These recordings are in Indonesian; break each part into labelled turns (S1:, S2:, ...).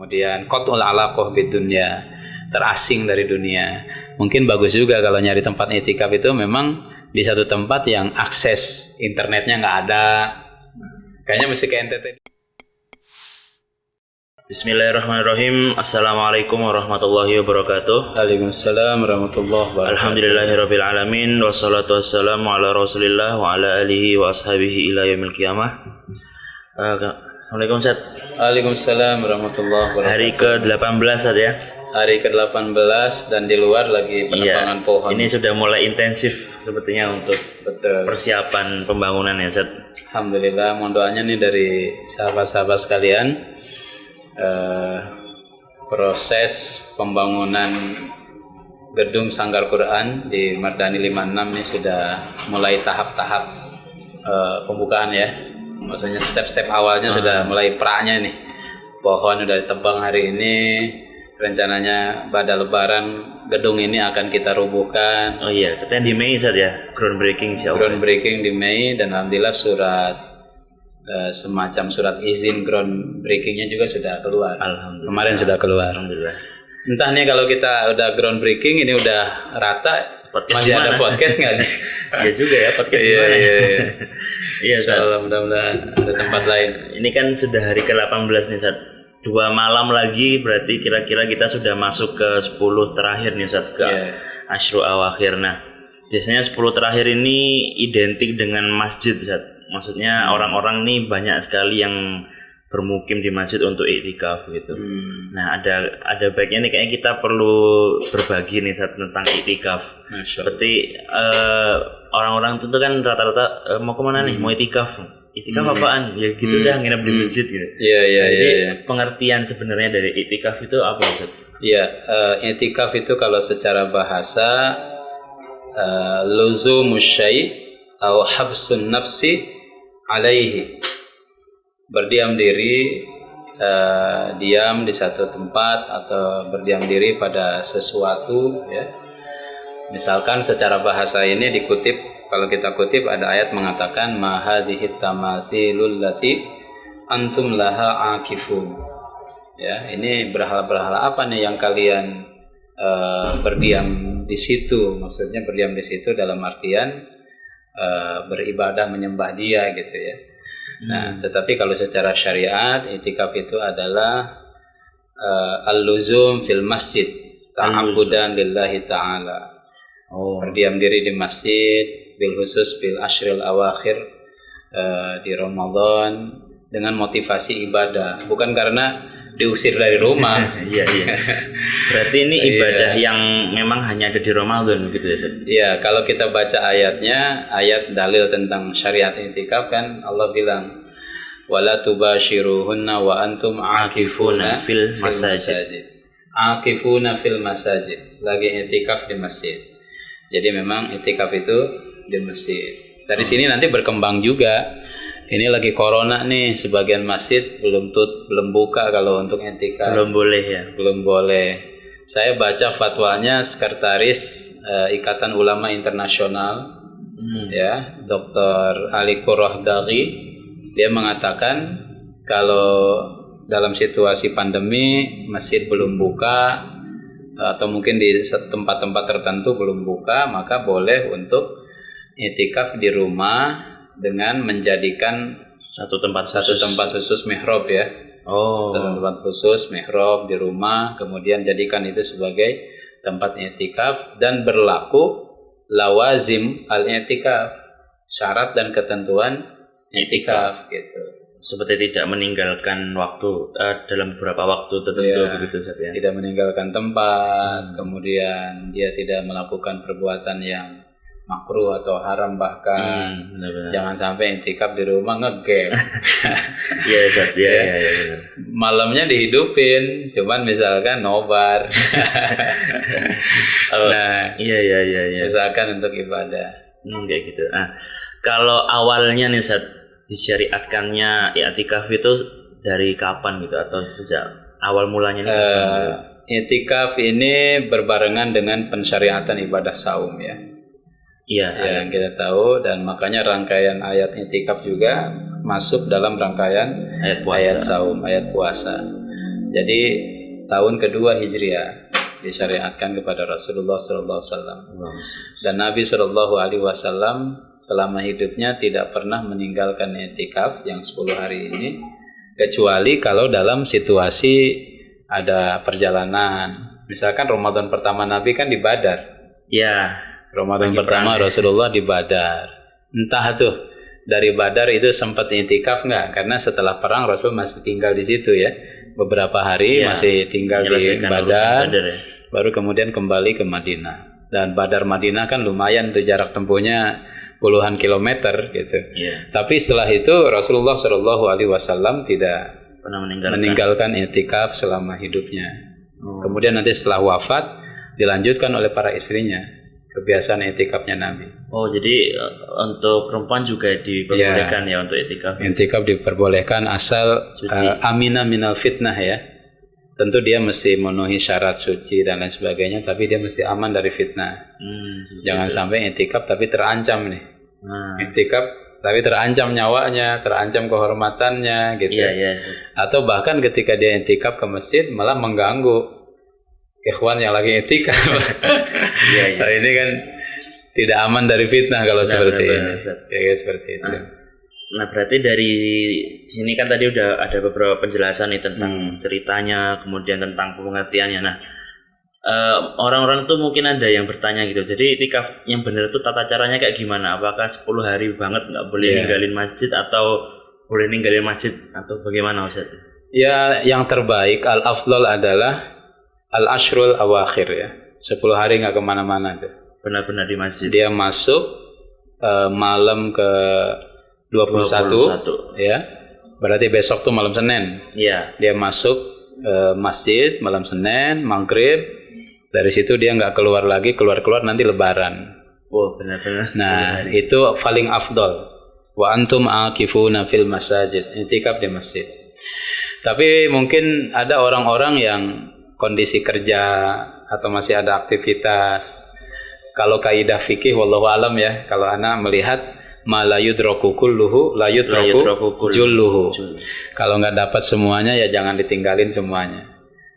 S1: Kemudian qat'ul alaqah bidunya, terasing dari dunia. Mungkin bagus juga kalau nyari tempat i'tikaf itu memang di satu tempat yang akses internetnya nggak ada. Kayaknya mesti ke NTT.
S2: Bismillahirrahmanirrahim. Assalamualaikum warahmatullahi wabarakatuh.
S1: Waalaikumsalam warahmatullahi wabarakatuh.
S2: Alhamdulillahirabbil alamin wassalatu wassalamu ala Rasulillah wa ala alihi wa ashabihi ila yaumil qiyamah. Assalamualaikum Ustaz.
S1: Waalaikumsalam warahmatullahi wabarakatuh.
S2: Hari ke-18 Ustaz ya.
S1: Hari ke-18 dan di luar lagi penebangan pohon.
S2: Ini sudah mulai intensif sepertinya untuk persiapan pembangunan ya Ustaz.
S1: Alhamdulillah, mohon doanya nih dari sahabat-sahabat sekalian. Proses pembangunan gedung Sanggar Quran di Mardani 56 ini sudah mulai tahap-tahap pembukaan ya. Maksudnya step-step awalnya sudah mulai praknya nih. Pohon sudah ditebang hari ini. Rencananya pada Lebaran gedung ini akan kita rubuhkan.
S2: Oh iya, katanya di Mei Ustaz ya, groundbreaking insyaallah.
S1: Groundbreaking di Mei dan alhamdulillah semacam surat izin groundbreakingnya juga sudah keluar.
S2: Alhamdulillah.
S1: Kemarin sudah keluar.
S2: Alhamdulillah.
S1: Entah nih kalau kita udah groundbreaking ini udah rata,
S2: Podcast
S1: masih
S2: dimana?
S1: ada podcast nggak nih?
S2: Iya juga ya, podcast
S1: Iya,
S2: gimana?
S1: iya.
S2: Iya Ustaz.
S1: Insyaallah mudah-mudahan ada tempat lain.
S2: Ini kan sudah hari ke-18 nih Ustaz. 2 malam lagi berarti kira-kira kita sudah masuk ke 10 terakhir nih Ustaz, ke Asyru Awakhir. Nah, biasanya 10 terakhir ini identik dengan masjid Ustaz. Maksudnya orang-orang nih banyak sekali yang bermukim di masjid untuk i'tikaf gitu. Nah, ada baiknya nih kayaknya kita perlu berbagi nih Ustaz tentang i'tikaf. Seperti orang-orang itu kan rata-rata mau kemana nih? Mau i'tikaf. I'tikaf apaan? Ya gitu dah, nginep di masjid gitu.
S1: Iya.
S2: Pengertian sebenarnya dari i'tikaf itu apa Ustaz?
S1: Iya, i'tikaf itu kalau secara bahasa luzumus syai' atau habsun nafsi alaihi, berdiam diri, diam di satu tempat atau berdiam diri pada sesuatu ya. Misalkan secara bahasa ini dikutip, kalau kita kutip ada ayat mengatakan ma hadhihi tamasilul lati antum laha akifun. Ya, ini berhala-berhala apa nih yang kalian berdiam di situ? Maksudnya berdiam di situ dalam artian beribadah menyembah dia gitu ya. Nah, tetapi kalau secara syariat i'tikaf itu adalah al-luzum fil masjid ta'abbudan lillahi ta'ala. Berdiam diri di masjid bil khusus bil ashril awakhir di Ramadan dengan motivasi ibadah, bukan karena diusir dari rumah.
S2: Iya. Berarti ini ibadah yang memang hanya ada di Ramadan begitu ya Ustaz?
S1: Iya, kalau kita baca ayatnya, ayat dalil tentang syariat i'tikaf kan Allah bilang wala tubashiruhunna wa antum aakifuna fil masajid. Aakifuna fil masajid, lagi i'tikaf di masjid. Jadi memang i'tikaf itu di masjid. Dari sini nanti berkembang juga. Ini lagi corona nih, sebagian masjid belum buka kalau untuk i'tikaf.
S2: Belum boleh ya?
S1: Belum boleh. Saya baca fatwanya sekretaris Ikatan Ulama Internasional, ya, Dr. Ali Qurrahdaghi. Dia mengatakan kalau dalam situasi pandemi masjid belum buka atau mungkin di tempat-tempat tertentu belum buka, maka boleh untuk i'tikaf di rumah dengan menjadikan satu tempat khusus mihrab ya. Satu tempat khusus mihrab di rumah, kemudian jadikan itu sebagai tempat i'tikaf dan berlaku lawazim al-i'tikaf, syarat dan ketentuan i'tikaf gitu.
S2: Seperti tidak meninggalkan waktu dalam beberapa waktu tertentu begitu Ustaz ya.
S1: Tidak meninggalkan tempat, kemudian dia tidak melakukan perbuatan yang makruh atau haram, bahkan jangan sampai i'tikaf di rumah ngegame.
S2: Iya Ustaz, ya.
S1: Malamnya dihidupin, cuman misalkan nobar. Nah, iya. Misalkan untuk ibadah.
S2: Kayak gitu. Nah, kalau awalnya nih Ustaz disyariatkannya i'tikaf itu dari kapan gitu atau sejak awal mulanya nih?
S1: I'tikaf ini berbarengan dengan pensyariatan ibadah saum ya.
S2: Iya,
S1: yang kita tahu, dan makanya rangkaian ayat i'tikaf juga masuk dalam rangkaian ayat saum, ayat puasa. Jadi tahun kedua Hijriah disyariatkan kepada Rasulullah SAW. Dan Nabi SAW selama hidupnya tidak pernah meninggalkan i'tikaf yang 10 hari ini, kecuali kalau dalam situasi ada perjalanan. Misalkan Ramadan pertama Nabi kan di Badar.
S2: Ya.
S1: Ramadan pertama Rasulullah di Badar. Entah tuh dari Badar itu sempat i'tikaf nggak? Karena setelah perang Rasul masih tinggal di situ ya, beberapa hari masih tinggal di Badar, ya. Baru kemudian kembali ke Madinah. Dan Badar Madinah kan lumayan tuh jarak tempuhnya puluhan kilometer gitu. Tapi setelah itu Rasulullah SAW tidak
S2: pernah
S1: meninggalkan i'tikaf selama hidupnya. Kemudian nanti setelah wafat dilanjutkan oleh para istrinya kebiasaan i'tikafnya Nabi.
S2: Oh, jadi untuk perempuan juga diperbolehkan ya untuk i'tikaf.
S1: I'tikaf diperbolehkan asal aminah minal fitnah ya. Tentu dia mesti memenuhi syarat suci dan lain sebagainya, tapi dia mesti aman dari fitnah. Jangan sampai i'tikaf tapi terancam nih. I'tikaf tapi terancam nyawanya, terancam kehormatannya gitu. Atau bahkan ketika dia i'tikaf ke masjid malah mengganggu ikhwan yang lagi i'tikaf. Nah, ini kan tidak aman dari fitnah kalau seperti ini. Ya, seperti itu.
S2: Nah, berarti dari sini kan tadi udah ada beberapa penjelasan nih tentang ceritanya, kemudian tentang pengertiannya. Nah, orang-orang tuh mungkin ada yang bertanya gitu. Jadi i'tikaf yang benar itu tata caranya kayak gimana? Apakah 10 hari banget nggak boleh ninggalin masjid, atau boleh ninggalin masjid, atau bagaimana Ustaz?
S1: Ya, yang terbaik al-afdal adalah al-ashrul awakhir ya. 10 hari nggak kemana-mana tuh.
S2: Benar-benar di masjid.
S1: Dia masuk malam ke 21 ya. Berarti besok tuh malam Senin.
S2: Iya.
S1: Dia masuk masjid malam Senin, maghrib. Dari situ dia nggak keluar lagi, keluar nanti Lebaran.
S2: Oh, benar-benar.
S1: Nah, itu paling afdal. Wa antum aqifuna fil masajid. I'tikaf di masjid. Tapi mungkin ada orang-orang yang kondisi kerja atau masih ada aktivitas. Kalau kaidah fikih wallahu alam ya, kalau ana melihat ma la yudraku kulluhu la yudraku julluhu. Kalau nggak dapat semuanya ya jangan ditinggalin semuanya.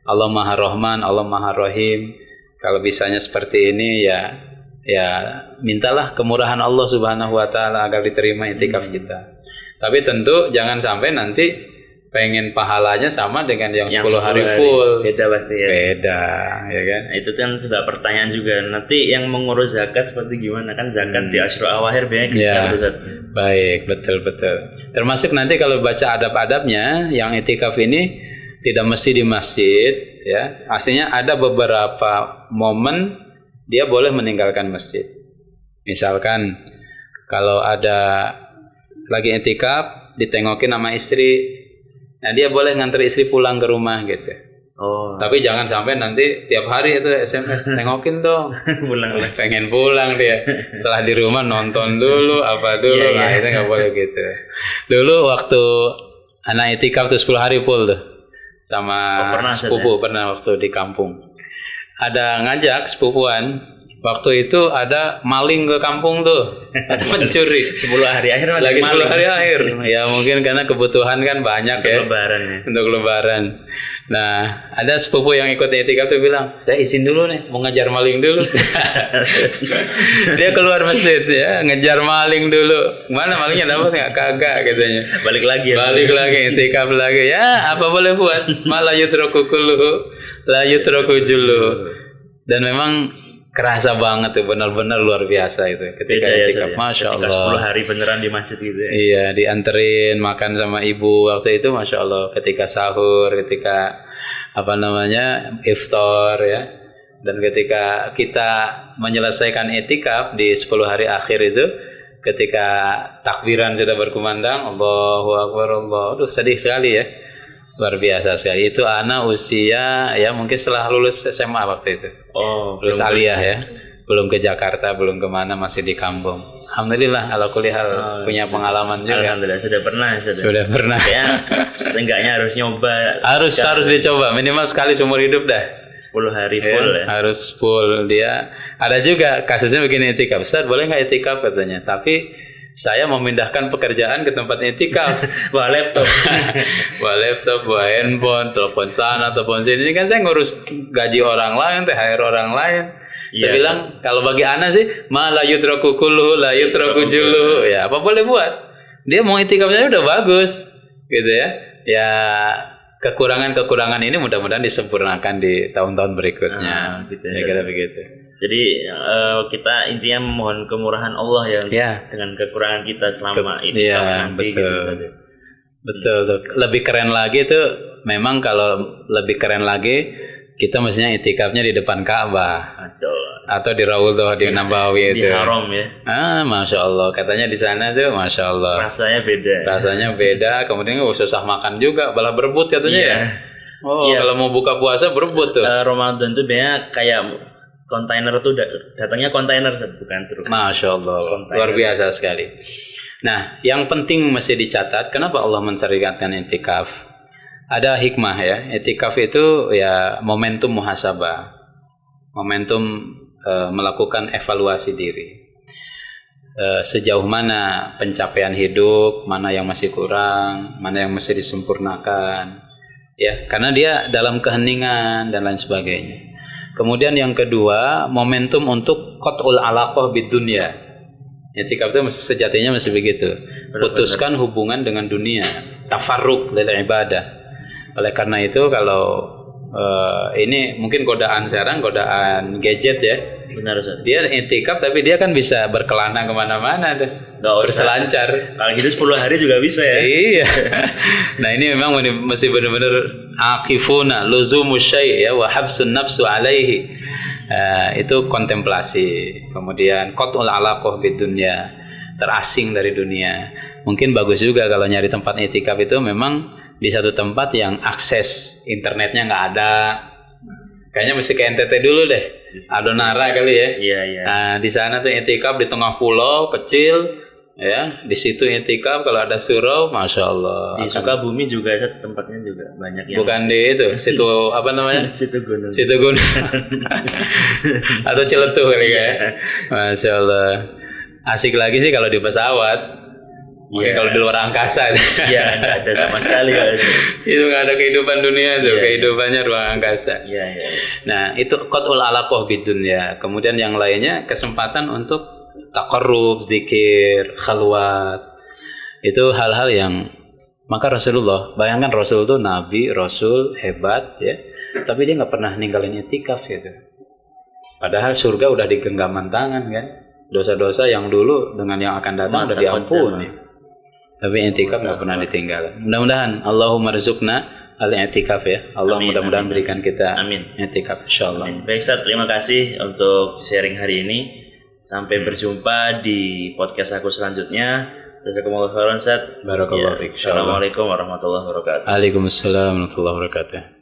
S1: Allah Maha Rahman, Allah Maha Rahim. Kalau bisanya seperti ini ya mintalah kemurahan Allah Subhanahu wa taala agar diterima i'tikaf kita. Tapi tentu jangan sampai nanti pengen pahalanya sama dengan yang 10 hari full.
S2: Beda pasti ya.
S1: Beda, ya kan?
S2: Nah, itu kan juga pertanyaan juga. Nanti yang mengurus zakat seperti gimana? Kan zakat di Asyru Awakhir biasanya
S1: ya, baik, betul. Termasuk nanti kalau baca adab-adabnya, yang i'tikaf ini tidak mesti di masjid, ya. Aslinya ada beberapa momen dia boleh meninggalkan masjid. Misalkan kalau ada lagi i'tikaf, ditengokin sama istri, nah dia boleh nganter istri pulang ke rumah gitu. Oh. Tapi jangan sampai nanti tiap hari itu SMS tengokin dong. Pengen pulang dia. Setelah di rumah nonton dulu apa dulu. Nah itu nggak boleh gitu. Dulu waktu anak i'tikaf tuh 10 hari full tuh sama sepupu pernah waktu di kampung. Ada ngajak sepupuan. Waktu itu ada maling ke kampung tuh, ada pencuri.
S2: 10 hari akhir
S1: lagi 10 hari akhir. Ya mungkin karena kebutuhan kan banyak untuk ya.
S2: Lebaran ya.
S1: Untuk Lebaran. Nah, ada sepupu yang ikut i'tikaf tuh bilang, saya izin dulu nih, mau ngejar maling dulu. Dia keluar masjid ya, ngejar maling dulu. Mana malingnya dapat nggak? Kagak katanya.
S2: Balik lagi
S1: i'tikaf lagi. Ya, apa boleh buat? Malah yutraku kulluhu, la yutraku julluhu. Dan memang kerasa banget tuh, benar-benar luar biasa itu ketika i'tikaf. Masya Allah.
S2: 10 hari beneran di masjid gitu ya.
S1: Iya, dianterin makan sama ibu waktu itu, Masya Allah. Ketika sahur, ketika iftar ya, dan ketika kita menyelesaikan i'tikaf di 10 hari akhir itu, ketika takbiran sudah berkumandang, Allahu Akbar, aduh sedih sekali ya. Luar biasa sekali. Itu anak usia ya mungkin setelah lulus SMA waktu itu. Oh, lulus aliyah ya. Belum ke Jakarta, belum kemana, masih di kampung. Alhamdulillah ala kulli hal punya pengalaman juga.
S2: Alhamdulillah sudah pernah.
S1: Ya.
S2: Seenggaknya harus nyoba.
S1: Harus dicoba minimal sekali seumur hidup dah.
S2: 10 hari full ya.
S1: Harus full dia. Ada juga kasusnya begini i'tikaf. Ustaz, boleh enggak i'tikaf katanya? Tapi saya memindahkan pekerjaan ke tempat i'tikaf.
S2: Wah, laptop.
S1: Bawa laptop, bawa handphone, telepon sana, telepon sini. Ini kan saya ngurus gaji orang lain, THR orang lain. Saya
S2: Iya,
S1: bilang kalau bagi ana sih, ma la yutraku kulluhu la yutraku julluhu. Ya, apa boleh buat. Dia mau i'tikafnya udah bagus, gitu ya. Ya kekurangan-kekurangan ini mudah-mudahan disempurnakan di tahun-tahun berikutnya.
S2: Gitu
S1: ya kira begitu.
S2: Jadi kita intinya memohon kemurahan Allah ya,
S1: Ya.
S2: dengan kekurangan kita selama ini.
S1: Iya, betul. Betul. Lebih keren lagi itu memang kalau lebih keren lagi kita mestinya i'tikafnya di depan Ka'bah
S2: Masya Allah.
S1: atau di Raudhah di Nabawi
S2: Di
S1: itu.
S2: haram ya.
S1: Masya Allah. Katanya di sana tuh Masya Allah.
S2: Rasanya beda.
S1: Rasanya beda. Kemudian susah makan juga, malah berebut katanya
S2: Iya.
S1: ya. Oh,
S2: Iya.
S1: kalau mau buka puasa berebut tuh.
S2: Ramadan tuh biasanya kayak kontainer tuh datangnya kontainer bukan truk.
S1: Masya Allah, luar biasa sekali. Nah, yang penting mesti dicatat, kenapa Allah mensyariatkan i'tikaf? Ada hikmah ya. I'tikaf itu ya momentum muhasabah, momentum melakukan evaluasi diri. Sejauh mana pencapaian hidup, mana yang masih kurang, mana yang mesti disempurnakan, ya, karena dia dalam keheningan dan lain sebagainya. Kemudian yang kedua, momentum untuk qat'ul alaqah bidunya. I'tikaf itu sejatinya masih begitu. Putuskan hubungan dengan dunia, tafarruq lil ibadah. Oleh karena itu kalau ini mungkin godaan sekarang, godaan gadget ya.
S2: Benar Ustaz.
S1: Dia i'tikaf tapi dia kan bisa berkelana kemana-mana tuh, berselancar.
S2: Kalau gitu 10 hari juga bisa ya.
S1: Iya. Nah ini memang mesti benar-benar akifuna luzumus syai' ya wa habsun nafsu alaihi. Itu kontemplasi. Kemudian qat'ul alaqah bidunya, terasing dari dunia. Mungkin bagus juga kalau nyari tempat i'tikaf itu memang di satu tempat yang akses internetnya nggak ada. Kayaknya mesti ke NTT dulu deh. Adonara kali ya.
S2: Iya, iya.
S1: Nah, di sana tuh i'tikaf di tengah pulau kecil, ya. Di situ i'tikaf kalau ada surau, Masya Allah.
S2: Di Sukabumi juga tempatnya juga banyak yang.
S1: Bukan di itu, situ apa namanya?
S2: Situ gunung.
S1: Situ gunung. Atau Ciletuh kali ya. Masya Allah. Asik lagi sih kalau di pesawat. Mungkin kalau di luar angkasa.
S2: Iya, nggak ada sama sekali kalau itu.
S1: Itu nggak ada kehidupan dunia tuh, kehidupannya ruang angkasa.
S2: Iya, iya.
S1: Nah, itu qat'ul alaqah bidunya. Kemudian yang lainnya kesempatan untuk taqarrub, zikir, khalwat. Itu hal-hal yang maka Rasulullah, bayangkan Rasul itu nabi, rasul hebat ya. Tapi dia nggak pernah ninggalin i'tikaf gitu. Padahal surga udah di genggaman tangan kan. Dosa-dosa yang dulu dengan yang akan datang udah diampuni. Tapi i'tikaf nggak pernah ditinggal. Mudah-mudahan Allahumma rizukna al-i'tikaf ya. Allah mudah-mudahan berikan kita i'tikaf insyaallah.
S2: Baik Ustaz, terima kasih untuk sharing hari ini. Sampai berjumpa di podcast aku selanjutnya. Jazakumullah khairan Ustaz.
S1: Barakallahu fiik.
S2: Assalamualaikum warahmatullahi wabarakatuh.
S1: Waalaikumsalam warahmatullahi wabarakatuh.